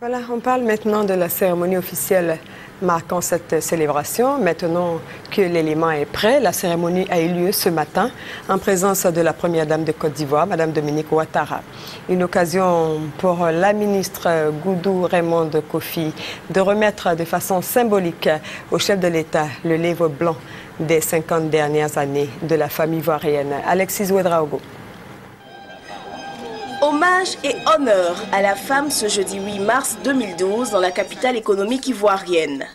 Voilà, on parle maintenant de la cérémonie officielle marquant cette célébration. Maintenant que l'élément est prêt, la cérémonie a eu lieu ce matin en présence de la première dame de Côte d'Ivoire, Mme Dominique Ouattara. Une occasion pour la ministre Goudou Raymond Kofi de remettre de façon symbolique au chef de l'État le livre blanc des 50 dernières années de la famille ivoirienne. Alexis Ouedraogo. Hommage et honneur à la femme ce jeudi 8 mars 2012 dans la capitale économique ivoirienne.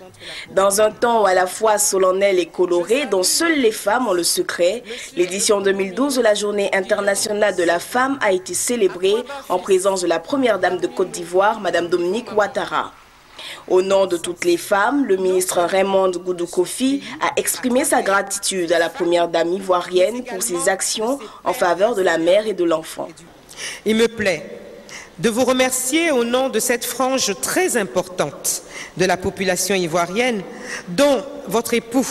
Dans un temps à la fois solennel et coloré dont seules les femmes ont le secret, l'édition 2012 de la Journée internationale de la femme a été célébrée en présence de la première dame de Côte d'Ivoire, Mme Dominique Ouattara. Au nom de toutes les femmes, le ministre Raymond Goudou Kofi a exprimé sa gratitude à la première dame ivoirienne pour ses actions en faveur de la mère et de l'enfant. Il me plaît de vous remercier au nom de cette frange très importante de la population ivoirienne dont votre époux,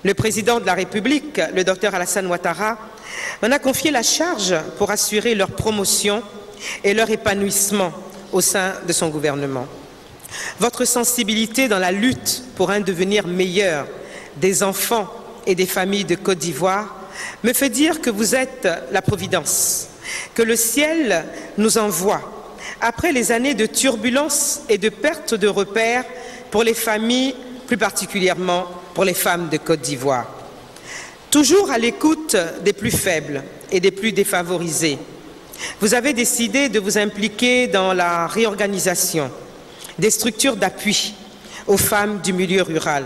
le président de la République, le docteur Alassane Ouattara, m'en a confié la charge pour assurer leur promotion et leur épanouissement au sein de son gouvernement. Votre sensibilité dans la lutte pour un devenir meilleur des enfants et des familles de Côte d'Ivoire me fait dire que vous êtes la Providence, que le ciel nous envoie après les années de turbulences et de perte de repères pour les familles, plus particulièrement pour les femmes de Côte d'Ivoire. Toujours à l'écoute des plus faibles et des plus défavorisés, vous avez décidé de vous impliquer dans la réorganisation des structures d'appui aux femmes du milieu rural.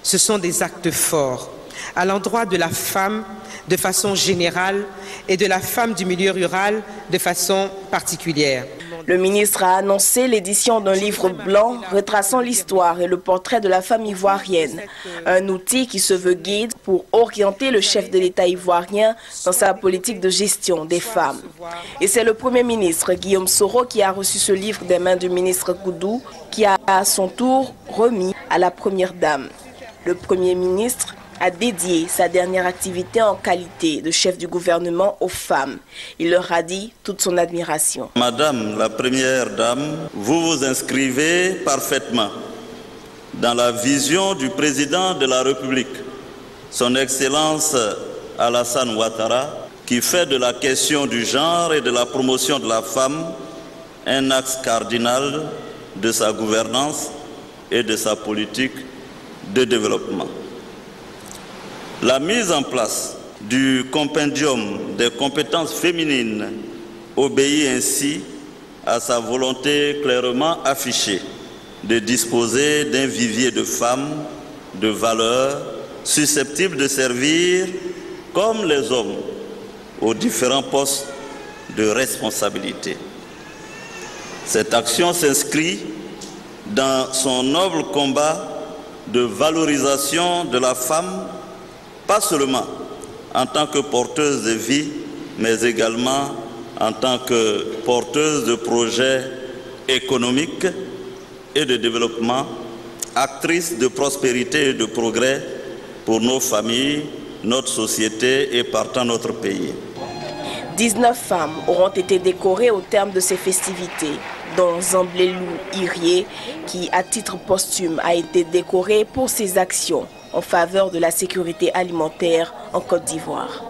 Ce sont des actes forts à l'endroit de la femme de façon générale et de la femme du milieu rural de façon particulière. Le ministre a annoncé l'édition d'un livre blanc retraçant l'histoire et le portrait de la femme ivoirienne. Un outil qui se veut guide pour orienter le chef de l'État ivoirien dans sa politique de gestion des femmes. Et c'est le Premier ministre Guillaume Soro qui a reçu ce livre des mains du ministre Goudou, qui a à son tour remis à la Première Dame. Le Premier ministre a dédié sa dernière activité en qualité de chef du gouvernement aux femmes. Il leur a dit toute son admiration. Madame la Première Dame, vous vous inscrivez parfaitement dans la vision du président de la République, son Excellence Alassane Ouattara, qui fait de la question du genre et de la promotion de la femme un axe cardinal de sa gouvernance et de sa politique de développement. La mise en place du compendium des compétences féminines obéit ainsi à sa volonté clairement affichée de disposer d'un vivier de femmes de valeur susceptibles de servir comme les hommes aux différents postes de responsabilité. Cette action s'inscrit dans son noble combat de valorisation de la femme, pas seulement en tant que porteuse de vie, mais également en tant que porteuse de projets économiques et de développement, actrice de prospérité et de progrès pour nos familles, notre société et partant notre pays. 19 femmes auront été décorées au terme de ces festivités, dont Zamblelou Irié, qui à titre posthume a été décorée pour ses actions en faveur de la sécurité alimentaire en Côte d'Ivoire.